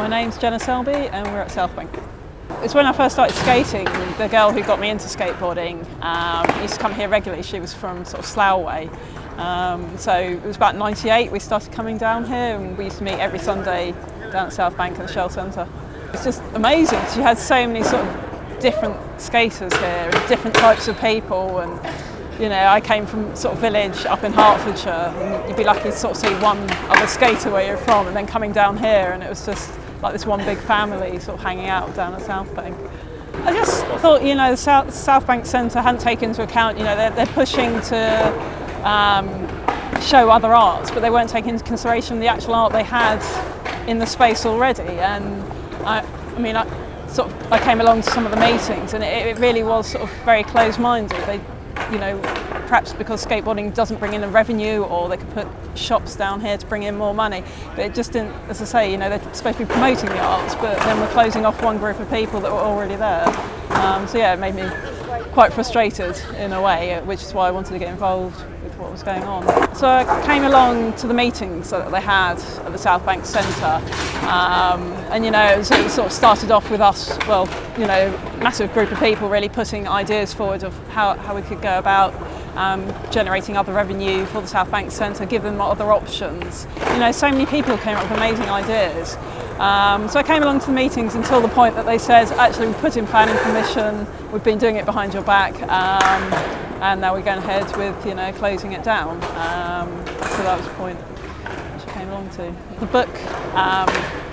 My name's Jenna and we're at South Bank. It's when I first started skating, the girl who got me into skateboarding used to come here regularly. She was from sort of Slough way. So it was about 98 we started coming down here, and we used to meet every Sunday down at South Bank at the Shell Centre. It's just amazing because you had so many sort of different skaters here and different types of people, and you know, I came from sort of village up in Hertfordshire, and you'd be lucky to sort of see one other skater where you're from, and then coming down here and it was just like this one big family sort of hanging out down at South Bank. I just thought, you know, the South Bank Centre hadn't taken into account, you know, they're pushing to show other arts, but they weren't taking into consideration the actual art they had in the space already. And I came along to some of the meetings, and it really was sort of very closed-minded. They, you know, perhaps because skateboarding doesn't bring in the revenue, or they could put shops down here to bring in more money, but it just didn't, as I say, you know, they're supposed to be promoting the arts, but then we're closing off one group of people that were already there. So yeah, it made me quite frustrated in a way, which is why I wanted to get involved with what was going on. So I came along to the meetings that they had at the South Bank Centre, and you know, it sort of started off with us, well, you know, massive group of people really putting ideas forward of how we could go about generating other revenue for the South Bank Centre, give them other options. You know, so many people came up with amazing ideas. So I came along to the meetings until the point that they said, actually, we put in planning permission, we've been doing it behind your back, and now we're going ahead with, you know, closing it down. So that was the point which I came along to. The book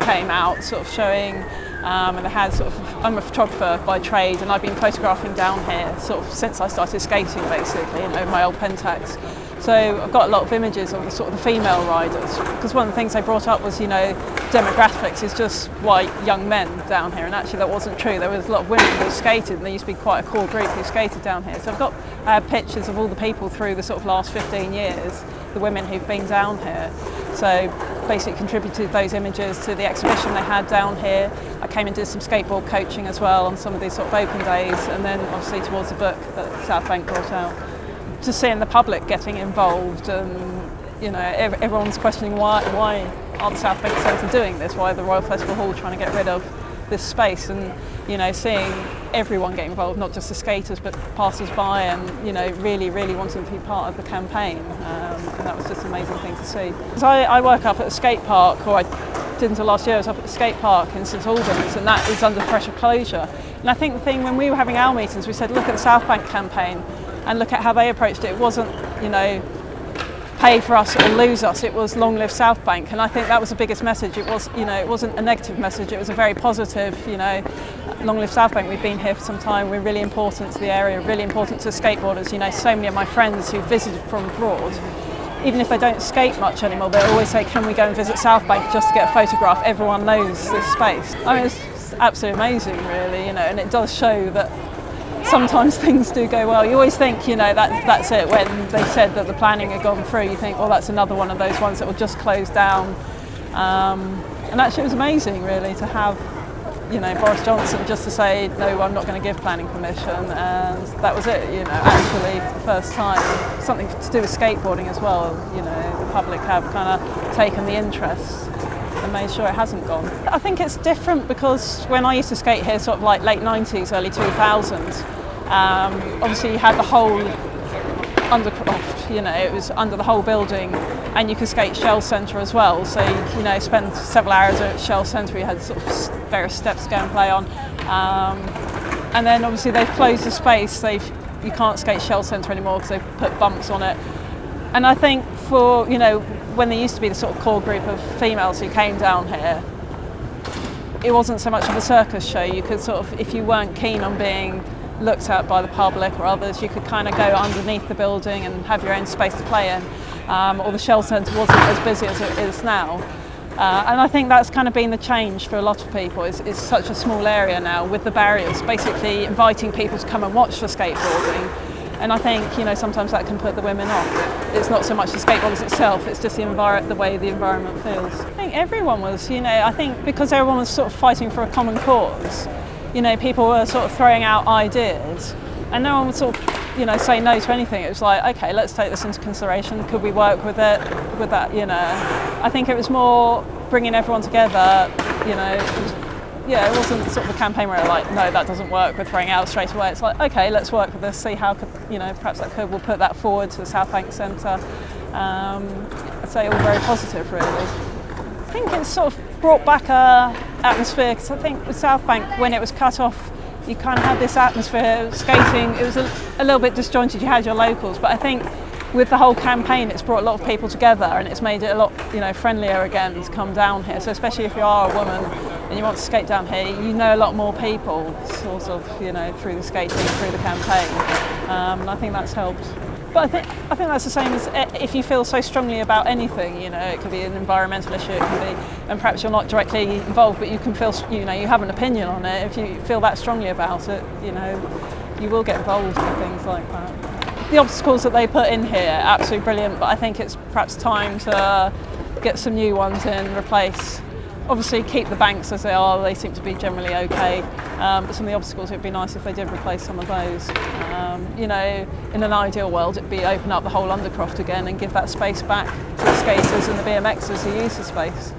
came out sort of showing, and they had sort of, I'm a photographer by trade, and I've been photographing down here sort of since I started skating, basically, you know, my old Pentax. So I've got a lot of images of the sort of the female riders, because one of the things they brought up was, you know, demographics is just white young men down here, and actually that wasn't true. There was a lot of women who skated, and there used to be quite a core group who skated down here. So I've got pictures of all the people through the sort of last 15 years, the women who've been down here. So basically contributed those images to the exhibition they had down here. I came and did some skateboard coaching as well on some of these sort of open days, and then obviously towards the book that South Bank brought out. Just seeing the public getting involved, and you know, everyone's questioning why are the South Bank Centre doing this? Why are the Royal Festival Hall trying to get rid of this space? And you know, seeing everyone get involved, not just the skaters but passers-by, and you know, really wanting to be part of the campaign, and that was just an amazing thing to see. Because I work up at a skate park, or I did until last year. I was up at the skate park in St Albans, and that is under pressure closure. And I think the thing, when we were having our meetings, we said, look at the South Bank campaign and look at how they approached it. It wasn't, you know, pay for us or lose us, it was long live South Bank. And I think that was the biggest message. It was, you know, it wasn't a negative message, it was a very positive, you know, long live South Bank. We've been here for some time, we're really important to the area, really important to skateboarders. You know, so many of my friends who visited from abroad, even if they don't skate much anymore, they always say, can we go and visit South Bank just to get a photograph? Everyone knows this space. I mean, it's absolutely amazing, really, you know, and it does show that sometimes things do go well. You always think, you know, that's it. When they said that the planning had gone through, you think, well, that's another one of those ones that will just close down. And actually it was amazing, really, to have, you know, Boris Johnson just to say, no, I'm not going to give planning permission, and that was it, you know, actually for the first time. Something to do with skateboarding as well, you know, the public have kind of taken the interest and made sure it hasn't gone. I think it's different because when I used to skate here, sort of like late 90s, early 2000s, obviously you had the whole undercroft, you know, it was under the whole building, and you could skate Shell Centre as well. So you know, spend several hours at Shell Centre, you had sort of various steps to go and play on. And then obviously they've closed the space, you can't skate Shell Centre anymore because they've put bumps on it. And I think for, you know, when there used to be the sort of core group of females who came down here, it wasn't so much of a circus show. You could sort of, if you weren't keen on being looked at by the public or others, you could kind of go underneath the building and have your own space to play in, or the Shell Centre wasn't as busy as it is now. And I think that's kind of been the change for a lot of people. It's such a small area now with the barriers, basically inviting people to come and watch the skateboarding. And I think, you know, sometimes that can put the women off. It's not so much the skateboarders itself, it's just the way the environment feels. I think everyone was, you know, I think because everyone was sort of fighting for a common cause, you know, people were sort of throwing out ideas, and no one would sort of, you know, say no to anything. It was like, okay, let's take this into consideration. Could we work with it, with that, you know? I think it was more bringing everyone together, you know, it wasn't sort of a campaign where like, no, that doesn't work, we're throwing it out straight away. It's like, okay, let's work with this, see how, perhaps we'll put that forward to the South Bank Centre. I'd say all very positive, really. I think it's sort of brought back a atmosphere, because I think with South Bank, when it was cut off, you kind of had this atmosphere, skating, it was a little bit disjointed, you had your locals, but I think with the whole campaign it's brought a lot of people together and it's made it a lot friendlier again to come down here. So especially if you are a woman and you want to skate down here, you know a lot more people sort of through the skating, through the campaign, and I think that's helped. But I think that's the same as if you feel so strongly about anything, it could be an environmental issue, it can be, and perhaps you're not directly involved, but you can feel, you have an opinion on it. If you feel that strongly about it, you will get involved in things like that. The obstacles that they put in here, absolutely brilliant, but I think it's perhaps time to get some new ones in, replace. Obviously keep the banks as they are, they seem to be generally okay, but some of the obstacles, it would be nice if they did replace some of those. In an ideal world it'd be open up the whole Undercroft again and give that space back to the skaters and the BMXers who use the space.